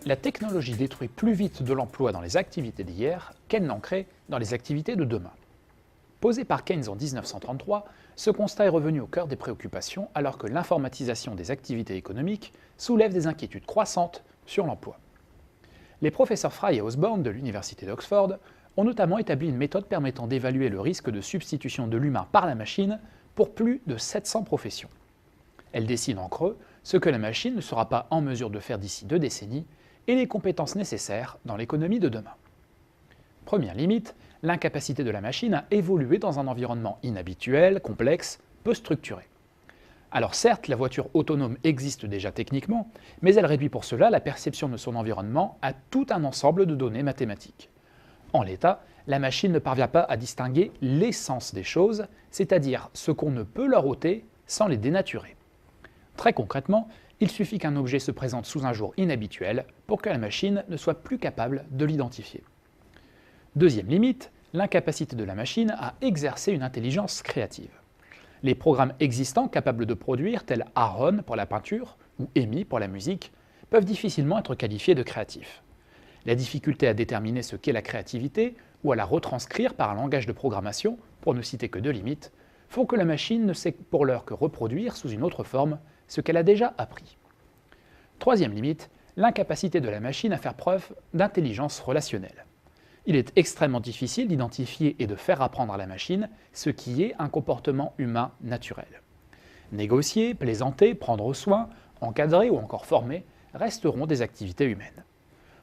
La technologie détruit plus vite de l'emploi dans les activités d'hier qu'elle n'en crée dans les activités de demain. Posé par Keynes en 1933, ce constat est revenu au cœur des préoccupations alors que l'informatisation des activités économiques soulève des inquiétudes croissantes sur l'emploi. Les professeurs Fry et Osborne de l'Université d'Oxford ont notamment établi une méthode permettant d'évaluer le risque de substitution de l'humain par la machine pour plus de 700 professions. Elle dessine en creux ce que la machine ne sera pas en mesure de faire d'ici 2 décennies et les compétences nécessaires dans l'économie de demain. Première limite, l'incapacité de la machine à évoluer dans un environnement inhabituel, complexe, peu structuré. Alors certes, la voiture autonome existe déjà techniquement, mais elle réduit pour cela la perception de son environnement à tout un ensemble de données mathématiques. En l'état, la machine ne parvient pas à distinguer l'essence des choses, c'est-à-dire ce qu'on ne peut leur ôter sans les dénaturer. Très concrètement, il suffit qu'un objet se présente sous un jour inhabituel pour que la machine ne soit plus capable de l'identifier. Deuxième limite, l'incapacité de la machine à exercer une intelligence créative. Les programmes existants capables de produire, tels Aaron pour la peinture ou EMI pour la musique, peuvent difficilement être qualifiés de créatifs. La difficulté à déterminer ce qu'est la créativité ou à la retranscrire par un langage de programmation, pour ne citer que 2 limites, font que la machine ne sait pour l'heure que reproduire sous une autre forme ce qu'elle a déjà appris. Troisième limite, l'incapacité de la machine à faire preuve d'intelligence relationnelle. Il est extrêmement difficile d'identifier et de faire apprendre à la machine ce qui est un comportement humain naturel. Négocier, plaisanter, prendre soin, encadrer ou encore former resteront des activités humaines.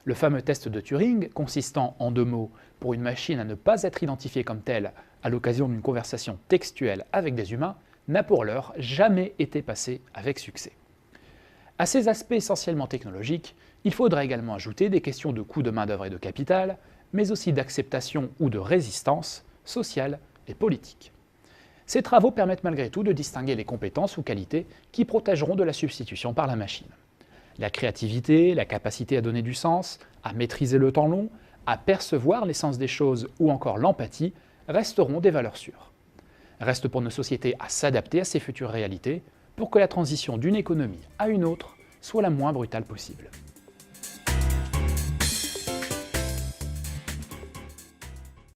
Le fameux test de Turing, consistant en 2 mots pour une machine à ne pas être identifiée comme telle à l'occasion d'une conversation textuelle avec des humains, n'a pour l'heure jamais été passé avec succès. À ces aspects essentiellement technologiques, il faudra également ajouter des questions de coût de main-d'œuvre et de capital, mais aussi d'acceptation ou de résistance sociale et politique. Ces travaux permettent malgré tout de distinguer les compétences ou qualités qui protégeront de la substitution par la machine. La créativité, la capacité à donner du sens, à maîtriser le temps long, à percevoir l'essence des choses ou encore l'empathie resteront des valeurs sûres. Reste pour nos sociétés à s'adapter à ces futures réalités pour que la transition d'une économie à une autre soit la moins brutale possible.